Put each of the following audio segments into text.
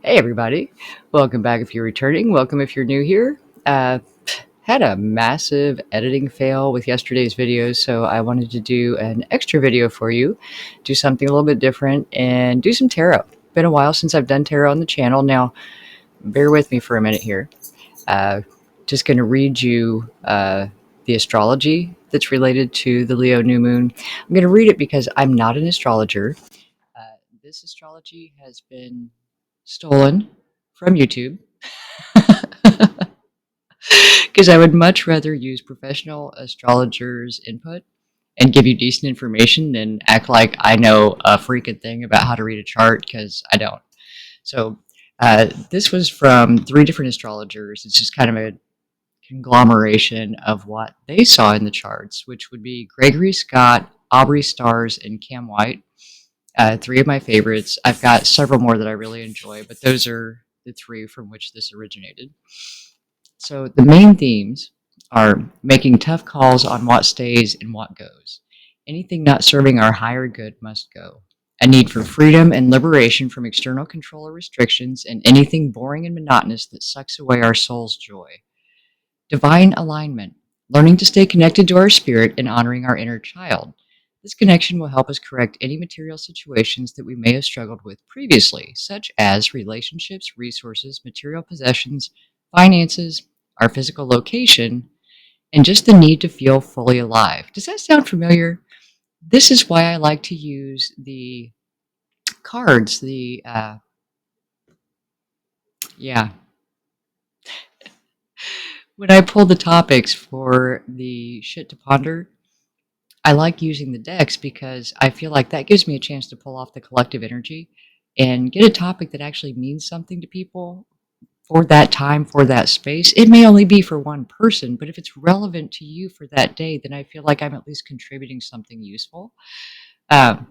Hey everybody, welcome back if you're returning, welcome if you're new here. Had a massive editing fail with yesterday's videos, so I wanted to do an extra video for you, do something a little bit different, and do some tarot. Been a while since I've done tarot on the channel. Now, bear with me for a minute here. Uh, just going to read you the astrology that's related to the Leo new moon. I'm going to read it because I'm not an astrologer. Uh, this astrology has been stolen from YouTube because I would much rather use professional astrologers' input and give you decent information than act like I know a freaking thing about how to read a chart, because I don't. So this was from three different astrologers. It's just kind of a conglomeration of what they saw in the charts, which would be Gregory Scott, Aubrey Stars, and Cam White. Three of my favorites. I've got several more that I really enjoy, but those are the three from which this originated. So the main themes are making tough calls on what stays and what goes. Anything not serving our higher good must go. A need for freedom and liberation from external control or restrictions, and anything boring and monotonous that sucks away our soul's joy. Divine alignment, learning to stay connected to our spirit and honoring our inner child. This connection will help us correct any material situations that we may have struggled with previously, such as relationships, resources, material possessions, finances, our physical location, and just the need to feel fully alive. Does that sound familiar? This is why I like to use the cards, yeah. When I pull the topics for the shit to ponder, I like using the decks because I feel like that gives me a chance to pull off the collective energy and get a topic that actually means something to people for that time, for that space. It may only be for one person, but if it's relevant to you for that day, then I feel like I'm at least contributing something useful. Um,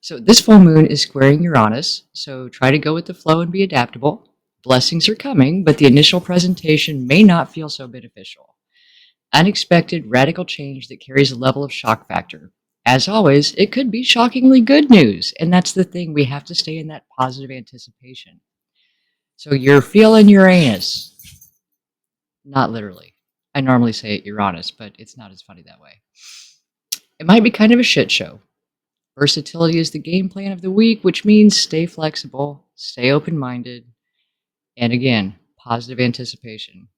so this full moon is squaring Uranus, so try to go with the flow and be adaptable. Blessings are coming, but the initial presentation may not feel so beneficial. Unexpected, radical change that carries a level of shock factor. As always, it could be shockingly good news, and that's the thing. We have to stay in that positive anticipation. So you're feeling Uranus. Not literally. I normally say it Uranus, but it's not as funny that way. It might be kind of a shit show. Versatility is the game plan of the week, which means stay flexible, stay open-minded, and again, positive anticipation.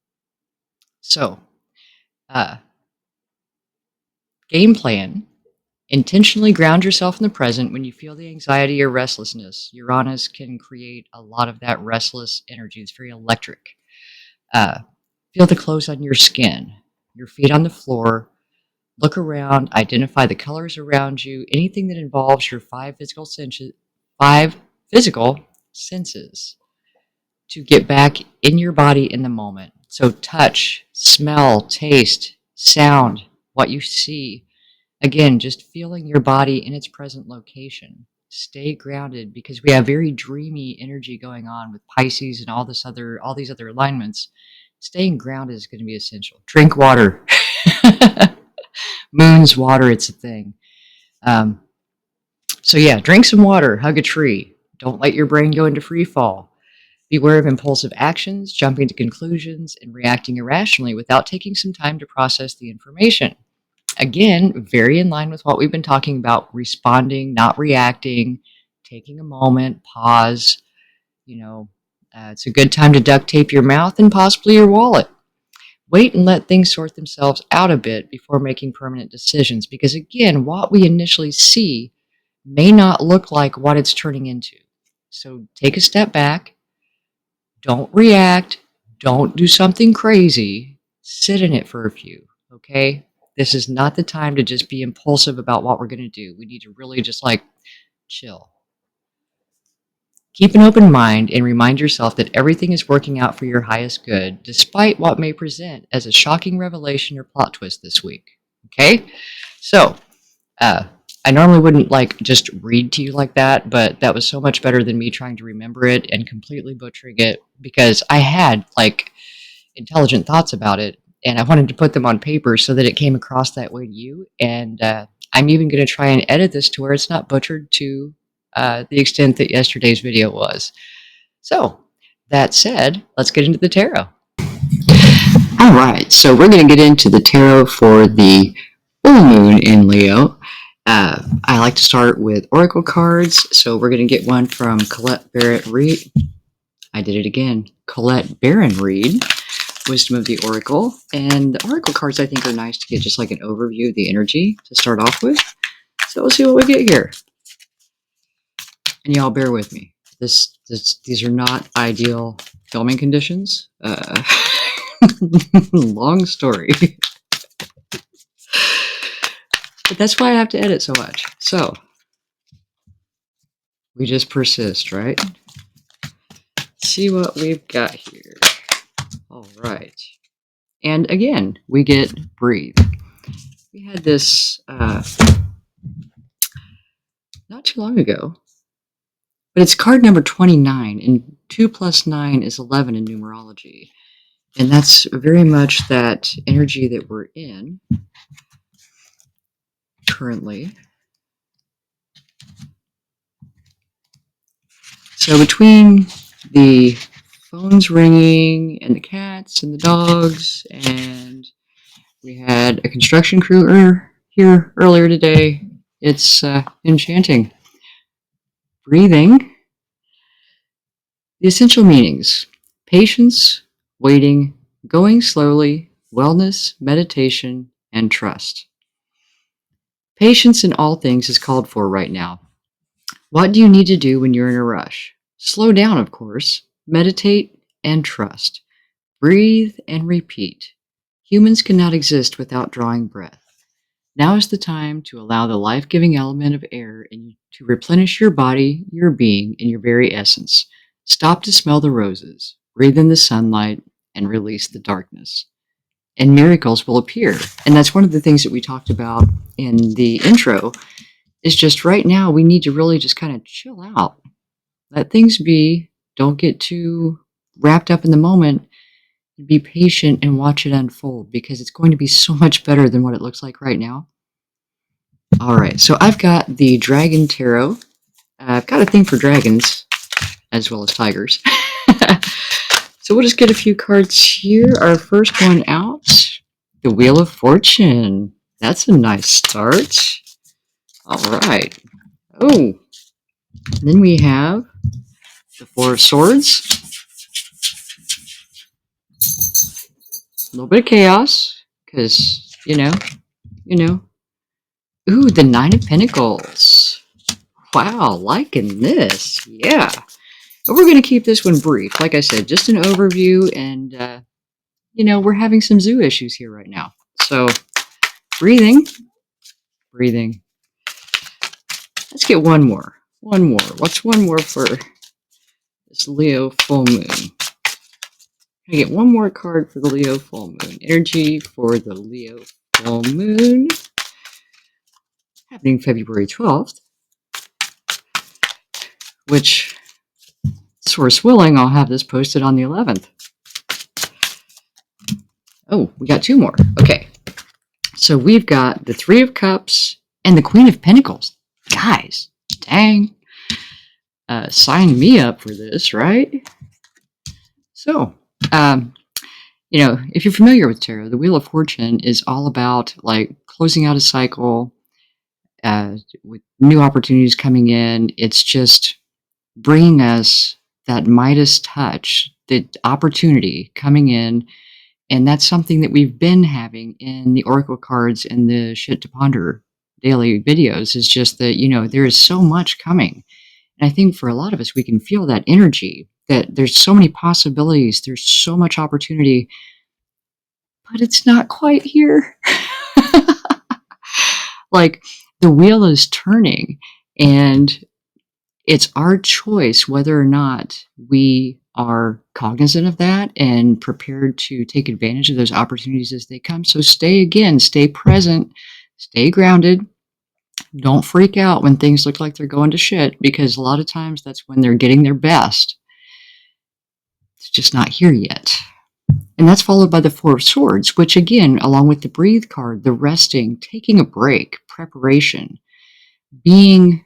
So, uh, game plan. Intentionally ground yourself in the present when you feel the anxiety or restlessness. Uranus can create a lot of that restless energy. It's very electric. Uh, feel the clothes on your skin, your feet on the floor. Look around, identify the colors around you, anything that involves your five physical senses to get back in your body in the moment. So touch, smell, taste, sound, what you see. Again, just feeling your body in its present location. Stay grounded because we have very dreamy energy going on with Pisces and all these other alignments. Staying grounded is going to be essential. Drink water. Moon's water, it's a thing. Um, so yeah, drink some water, hug a tree. Don't let your brain go into free fall. Beware of impulsive actions, jumping to conclusions, and reacting irrationally without taking some time to process the information. Again, very in line with what we've been talking about, responding, not reacting, taking a moment, pause. It's a good time to duct tape your mouth and possibly your wallet. Wait and let things sort themselves out a bit before making permanent decisions, because again, what we initially see may not look like what it's turning into. So take a step back, don't react, don't do something crazy, sit in it for a few, okay? This is not the time to just be impulsive about what we're going to do. We need to really just chill. Keep an open mind and remind yourself that everything is working out for your highest good, despite what may present as a shocking revelation or plot twist this week. Okay? So, I normally wouldn't just read to you like that, but that was so much better than me trying to remember it and completely butchering it, because I had intelligent thoughts about it and I wanted to put them on paper so that it came across that way to you. And I'm even going to try and edit this to where it's not butchered to the extent that yesterday's video was. So, that said, let's get into the tarot. All right, so we're going to get into the tarot for the full moon in Leo. I like to start with oracle cards, so we're going to get one from Colette Barrett Reed. I did it again. Colette Barron Reed, Wisdom of the Oracle. And the oracle cards, I think, are nice to get just like an overview of the energy to start off with. So we'll see what we get here. And y'all bear with me. These are not ideal filming conditions. Long story. But that's why I have to edit so much. So, we just persist, right? See what we've got here. All right. And again, we get breathe. We had this not too long ago, but it's card number 29, and 2 plus 9 is 11 in numerology. And that's very much that energy that we're in currently. So between the phones ringing and the cats and the dogs, and we had a construction crew here earlier today, it's enchanting. Breathing. The essential meanings: patience, waiting, going slowly, wellness, meditation, and trust. Patience in all things is called for right now. What do you need to do when you're in a rush? Slow down, of course. Meditate and trust. Breathe and repeat. Humans cannot exist without drawing breath. Now is the time to allow the life-giving element of air in you to replenish your body, your being, and your very essence. Stop to smell the roses, breathe in the sunlight, and release the darkness. And miracles will appear. And that's one of the things that we talked about in the intro, is just right now we need to really just kind of chill out. Let things be. Don't get too wrapped up in the moment. Be patient and watch it unfold, because it's going to be so much better than what it looks like right now. All right, so I've got the Dragon Tarot. I've got a thing for dragons as well as tigers. So we'll just get a few cards here. Our first one out, the Wheel of Fortune. That's a nice start. All right. Oh, then we have the Four of Swords. A little bit of chaos, because, you know. Ooh, the Nine of Pentacles. Wow, liking this. Yeah. But we're going to keep this one brief. Like I said, just an overview, and, we're having some zoo issues here right now. So, breathing. Let's get one more. What's one more for this Leo full moon? I get one more card for the Leo full moon. Energy for the Leo full moon, happening February 12th, which, source willing, I'll have this posted on the 11th. Oh, we got two more. Okay. So we've got the Three of Cups and the Queen of Pentacles. Guys, dang. Sign me up for this, right? So, if you're familiar with tarot, the Wheel of Fortune is all about like closing out a cycle, with new opportunities coming in. It's just bringing us that Midas touch, the opportunity coming in. And that's something that we've been having in the Oracle cards and the Shit to Ponder daily videos, is just that, there is so much coming. And I think for a lot of us, we can feel that energy, that there's so many possibilities, there's so much opportunity, but it's not quite here. Like, the wheel is turning, and it's our choice whether or not we are cognizant of that and prepared to take advantage of those opportunities as they come. So stay present, stay grounded. Don't freak out when things look like they're going to shit, because a lot of times that's when they're getting their best. It's just not here yet. And that's followed by the Four of Swords, which again, along with the Breathe card, the resting, taking a break, preparation, being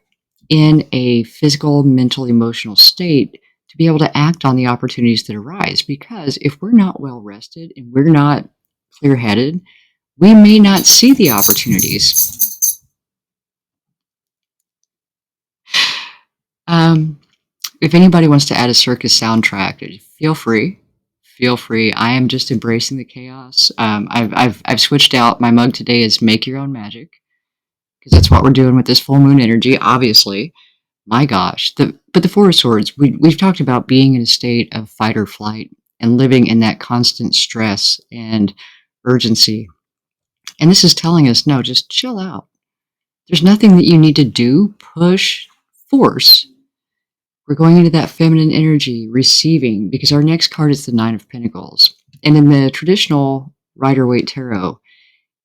in a physical, mental, emotional state to be able to act on the opportunities that arise. Because if we're not well rested and we're not clear headed, we may not see the opportunities. If anybody wants to add a circus soundtrack, feel free. Feel free. I am just embracing the chaos. I've switched out. My mug today is "Make Your Own Magic" because that's what we're doing with this full moon energy. Obviously, my gosh. But the Four of Swords. We've talked about being in a state of fight or flight and living in that constant stress and urgency. And this is telling us, no, just chill out. There's nothing that you need to do, push, force. We're going into that feminine energy, receiving, because our next card is the Nine of Pentacles. And in the traditional Rider-Waite Tarot,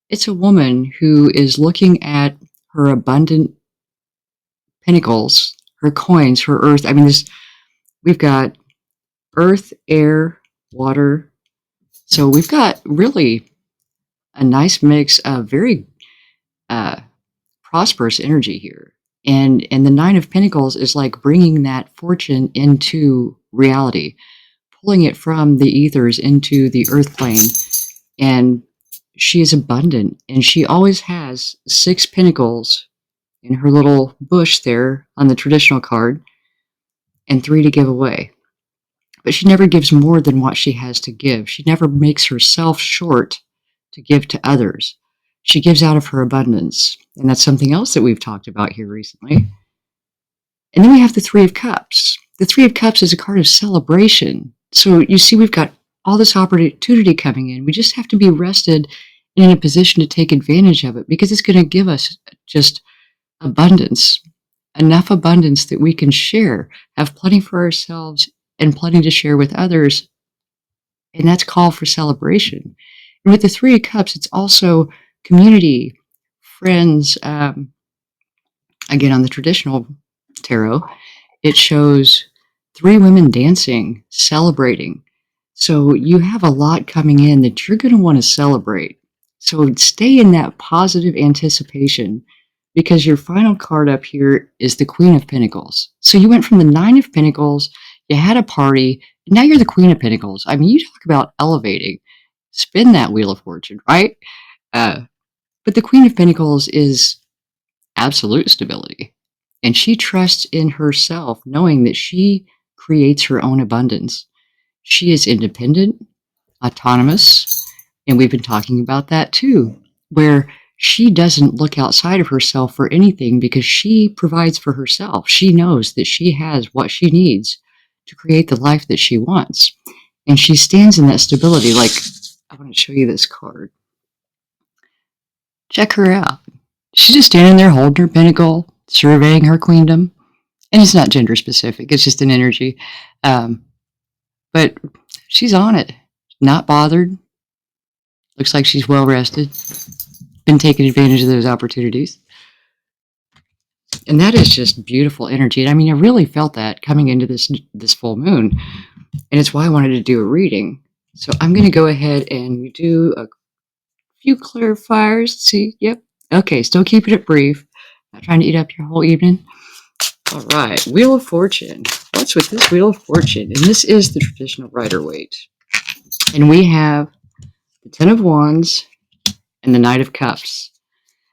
it's a woman who is looking at her abundant pentacles, her coins, her earth. I mean, we've got earth, air, water. So we've got really a nice mix of very prosperous energy here. And the Nine of Pentacles is like bringing that fortune into reality, pulling it from the ethers into the earth plane. And she is abundant, and she always has 6 pentacles in her little bush there on the traditional card, and 3 to give away. But she never gives more than what she has to give. She never makes herself short to give to others. She gives out of her abundance. And that's something else that we've talked about here recently. And then we have the Three of Cups. The Three of Cups is a card of celebration. So you see, we've got all this opportunity coming in. We just have to be rested and in a position to take advantage of it, because it's going to give us just abundance, enough abundance that we can share, have plenty for ourselves and plenty to share with others. And that's call for celebration. And with the Three of Cups, it's also community, friends. Again, on the traditional tarot, it shows 3 women dancing, celebrating. So you have a lot coming in that you're going to want to celebrate. So stay in that positive anticipation, because your final card up here is the Queen of Pentacles. So you went from the Nine of Pentacles, you had a party, and now you're the Queen of Pentacles. I mean, you talk about elevating. Spin that Wheel of Fortune, right? But the Queen of Pentacles is absolute stability. And she trusts in herself, knowing that she creates her own abundance. She is independent, autonomous, and we've been talking about that too, where she doesn't look outside of herself for anything because she provides for herself. She knows that she has what she needs to create the life that she wants. And she stands in that stability. Like, I want to show you this card. Check her out. She's just standing there holding her pentacle, surveying her queendom. And it's not gender specific, it's just an energy. But she's on it, not bothered. Looks like she's well rested, been taking advantage of those opportunities. And that is just beautiful energy. And I mean, I really felt that coming into this full moon. And it's why I wanted to do a reading. So I'm going to go ahead and do a few clarifiers. See, yep. Okay, still keeping it brief. Not trying to eat up your whole evening. All right, Wheel of Fortune. What's with this Wheel of Fortune? And this is the traditional Rider-Waite. And we have the Ten of Wands and the Knight of Cups.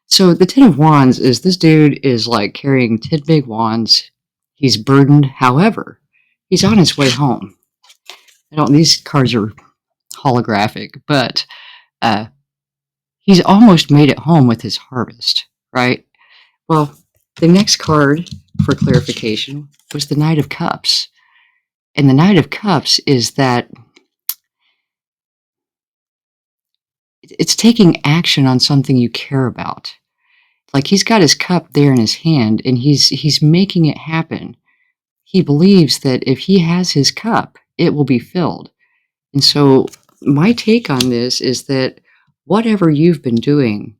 So the Ten of Wands is, this dude is like carrying 10 big wands. He's burdened. However, he's on his way home. These cards are holographic, but he's almost made it home with his harvest, right? Well, the next card for clarification was the Knight of Cups. And the Knight of Cups is that it's taking action on something you care about. Like, he's got his cup there in his hand and he's making it happen. He believes that if he has his cup, it will be filled. And so my take on this is that whatever you've been doing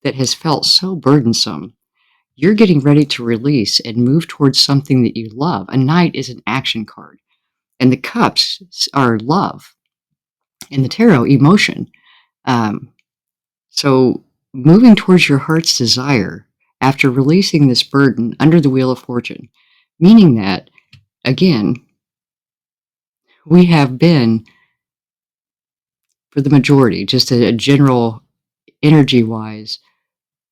that has felt so burdensome, you're getting ready to release and move towards something that you love. A knight is an action card, and the cups are love, and the tarot, emotion. So moving towards your heart's desire after releasing this burden under the Wheel of Fortune, meaning that, again, we have been, for the majority, just a general energy-wise,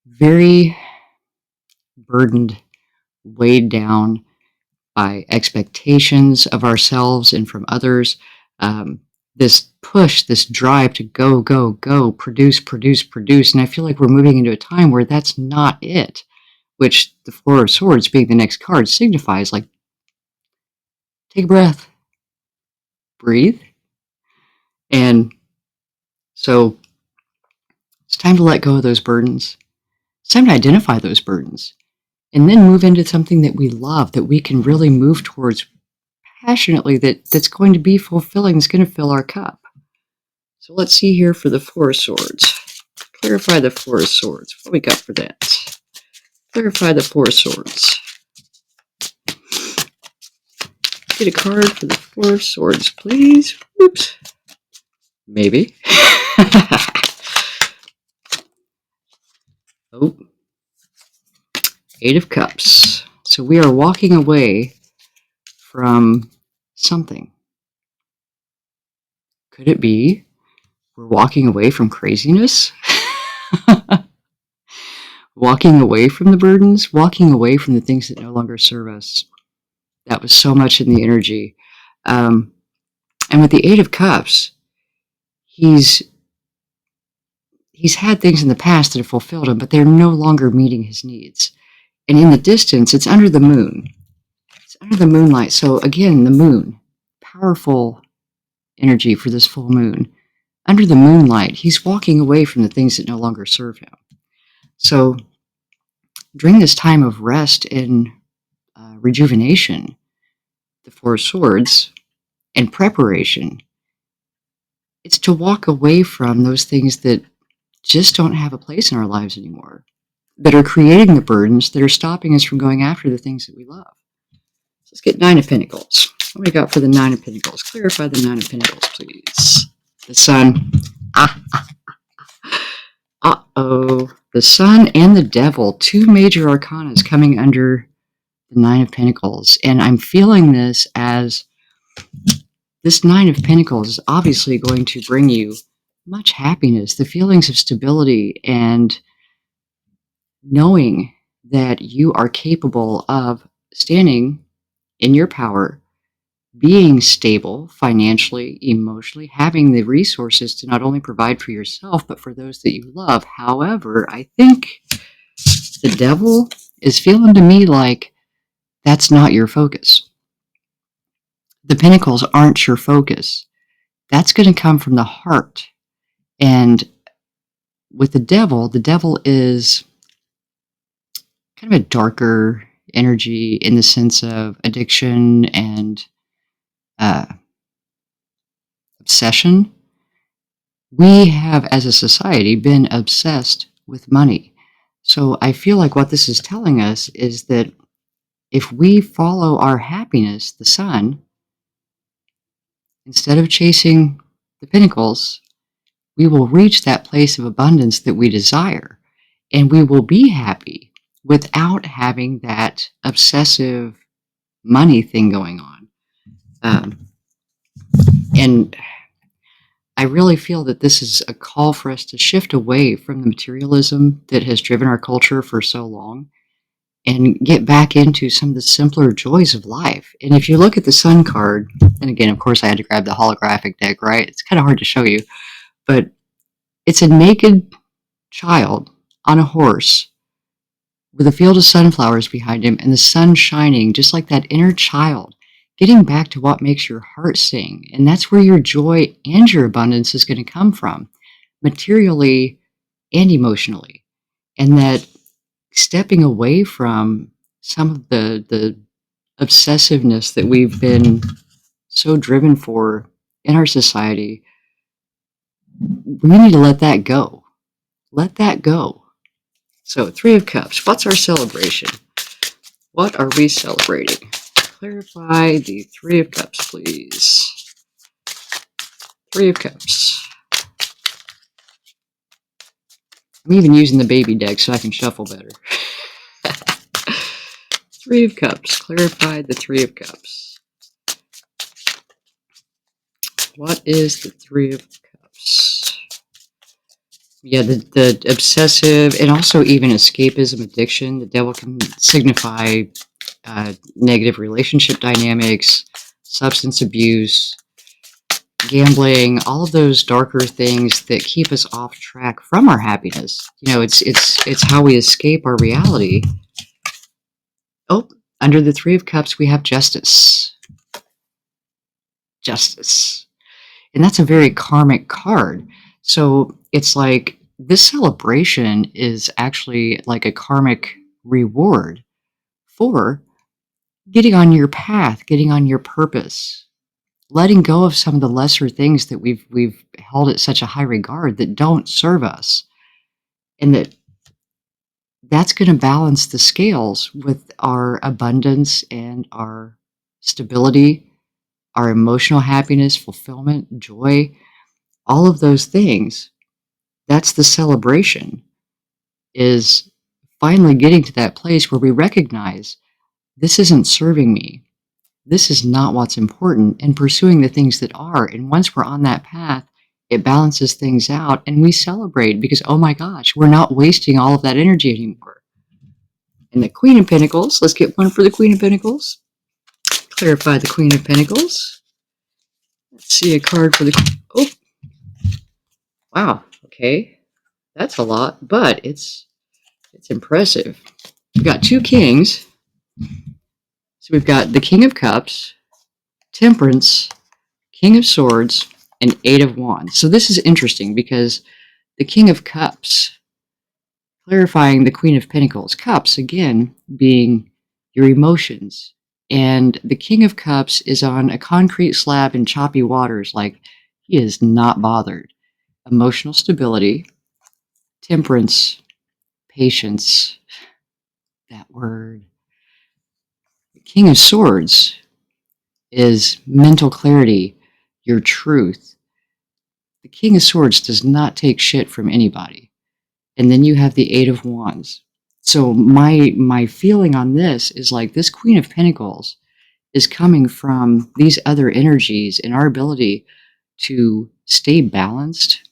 very burdened, weighed down by expectations of ourselves and from others. Um, this push, this drive to go, go, go, produce, produce, produce. And I feel like we're moving into a time where that's not it, which the Four of Swords, being the next card, signifies like, take a breath, breathe. And so it's time to let go of those burdens. It's time to identify those burdens and then move into something that we love, that we can really move towards passionately, that's going to be fulfilling, that's going to fill our cup. So let's see here for the Four of Swords. Clarify the Four of Swords. What do we got for that? Clarify the Four of Swords. Get a card for the Four of Swords, please. Oops. Maybe. Oh. Eight of Cups. So we are walking away from something. Could it be we're walking away from craziness? Walking away from the burdens, walking away from the things that no longer serve us. That was so much in the energy. And with the Eight of Cups, he's had things in the past that have fulfilled him, but they're no longer meeting his needs. And in the distance, it's under the moon. It's under the moonlight. So again, the moon, powerful energy for this full moon. Under the moonlight, he's walking away from the things that no longer serve him. So during this time of rest and rejuvenation, the Four of Swords, and preparation, it's to walk away from those things that just don't have a place in our lives anymore, that are creating the burdens that are stopping us from going after the things that we love. So let's get Nine of Pentacles. What do we got for the Nine of Pentacles? Clarify the Nine of Pentacles, please. The Sun. Uh-oh. The Sun and the Devil, two major arcanas coming under the Nine of Pentacles. And I'm feeling this as this Nine of Pentacles is obviously going to bring you much happiness, the feelings of stability, and knowing that you are capable of standing in your power, being stable financially, emotionally, having the resources to not only provide for yourself, but for those that you love. However, I think the Devil is feeling to me like that's not your focus. The Pentacles aren't your focus. That's going to come from the heart. And with the Devil is kind of a darker energy in the sense of addiction and obsession. We have, as a society, been obsessed with money. So I feel like what this is telling us is that if we follow our happiness, the Sun, instead of chasing the Pentacles, we will reach that place of abundance that we desire, and we will be happy without having that obsessive money thing going on. And I really feel that this is a call for us to shift away from the materialism that has driven our culture for so long and get back into some of the simpler joys of life. And if you look at the Sun card, and again, of course, I had to grab the holographic deck, right? It's kind of hard to show you, but it's a naked child on a horse with a field of sunflowers behind him and the sun shining, just like that inner child, getting back to what makes your heart sing. And that's where your joy and your abundance is going to come from, materially and emotionally. And that stepping away from some of the obsessiveness that we've been so driven for in our society, we need to let that go. Let that go. So, Three of Cups. What's our celebration? What are we celebrating? Clarify the Three of Cups, please. Three of Cups. I'm even using the baby deck so I can shuffle better. Three of Cups. Clarify the Three of Cups. What is the Three of Cups? Yeah, the obsessive and also even escapism addiction. The devil can signify negative relationship dynamics, substance abuse, gambling, all of those darker things that keep us off track from our happiness. It's how we escape our reality. Oh, under the Three of Cups, we have justice. Justice. And that's a very karmic card. So it's like this celebration is actually like a karmic reward for getting on your path, getting on your purpose, letting go of some of the lesser things that we've held at such a high regard that don't serve us. And that's going to balance the scales with our abundance and our stability, our emotional happiness, fulfillment, joy, all of those things. That's the celebration, is finally getting to that place where we recognize this isn't serving me. This is not what's important, and pursuing the things that are. And once we're on that path, it balances things out and we celebrate because, oh my gosh, we're not wasting all of that energy anymore. And the Queen of Pentacles, let's get one for the Queen of Pentacles. Clarify the Queen of Pentacles. Let's see a card for the, oh, wow, okay. That's a lot, but it's impressive. We've got two kings. So we've got the King of Cups, Temperance, King of Swords, and Eight of Wands. So this is interesting because the King of Cups, clarifying the Queen of Pentacles, cups, again, being your emotions. And the King of Cups is on a concrete slab in choppy waters, like he is not bothered. Emotional stability, temperance, patience, that word. The King of Swords is mental clarity, your truth. The King of Swords does not take shit from anybody. And then you have the Eight of Wands. So my feeling on this is like this Queen of Pentacles is coming from these other energies and our ability to stay balanced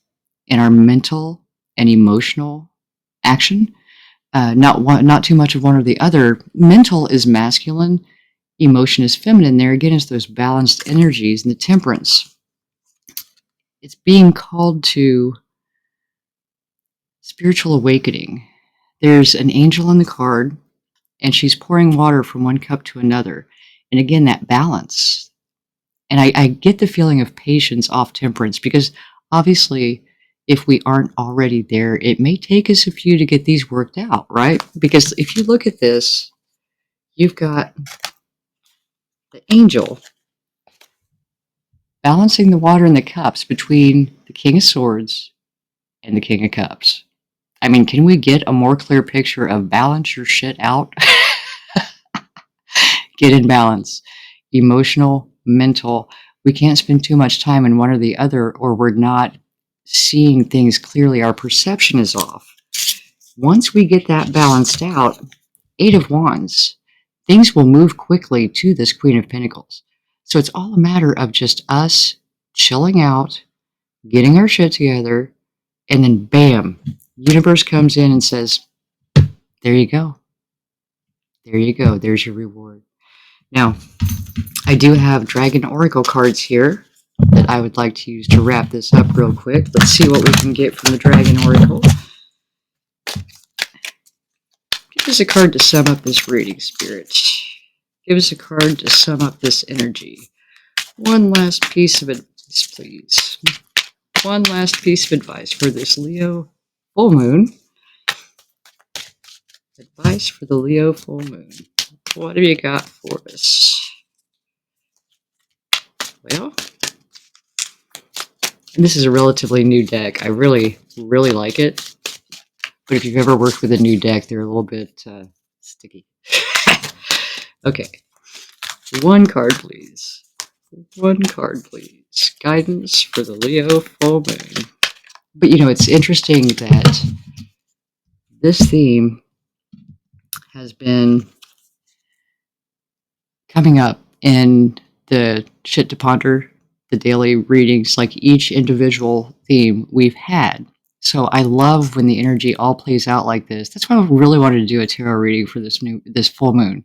in our mental and emotional action. Not too much of one or the other. Mental is masculine, emotion is feminine. There again is those balanced energies, and the temperance. It's being called to spiritual awakening. There's an angel on the card, and she's pouring water from one cup to another. And again, that balance. And I get the feeling of patience off temperance because obviously, if we aren't already there, it may take us a few to get these worked out, right? Because if you look at this, you've got the angel balancing the water in the cups between the King of Swords and the King of Cups. I mean, can we get a more clear picture of balance your shit out? Get in balance. Emotional, mental. We can't spend too much time in one or the other, or we're not seeing things clearly. Our perception is off. Once we get that balanced out, Eight of Wands, things will move quickly to this Queen of Pentacles. So it's all a matter of just us chilling out, getting our shit together, and then bam, universe comes in and says, there you go. There you go. There's your reward. Now, I do have Dragon Oracle cards here that I would like to use to wrap this up real quick. Let's see what we can get from the Dragon Oracle. Give us a card to sum up this reading, Spirit. Give us a card to sum up this energy. One last piece of advice, please. One last piece of advice for this Leo full moon. Advice for the Leo full moon. What have you got for us? Well, and this is a relatively new deck. I really, really like it. But if you've ever worked with a new deck, they're a little bit sticky. Okay. One card, please. One card, please. Guidance for the Leo full moon. But it's interesting that this theme has been coming up in the Shit to Ponder, the daily readings, like each individual theme we've had. So I love when the energy all plays out like this. That's why I really wanted to do a tarot reading for this full moon.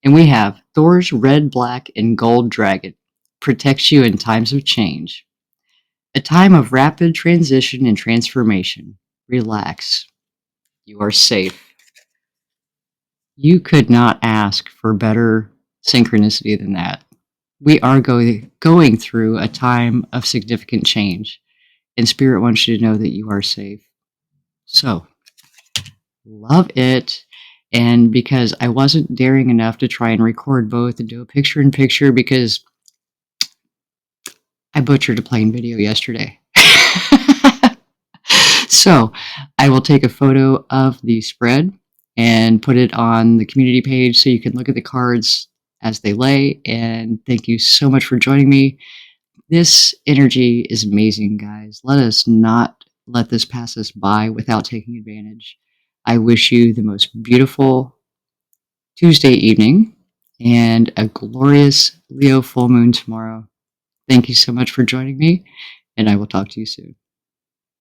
And we have Thor's red, black, and gold dragon protects you in times of change. A time of rapid transition and transformation. Relax. You are safe. You could not ask for better synchronicity than that. We are going through a time of significant change, and Spirit wants you to know that you are safe. So, love it. And because I wasn't daring enough to try and record both and do a picture in picture because I butchered a plain video yesterday. So I will take a photo of the spread and put it on the community page so you can look at the cards as they lay. And thank you so much for joining me. This energy is amazing, guys. Let us not let this pass us by without taking advantage. I wish you the most beautiful Tuesday evening and a glorious Leo full moon tomorrow. Thank you so much for joining me, and I will talk to you soon.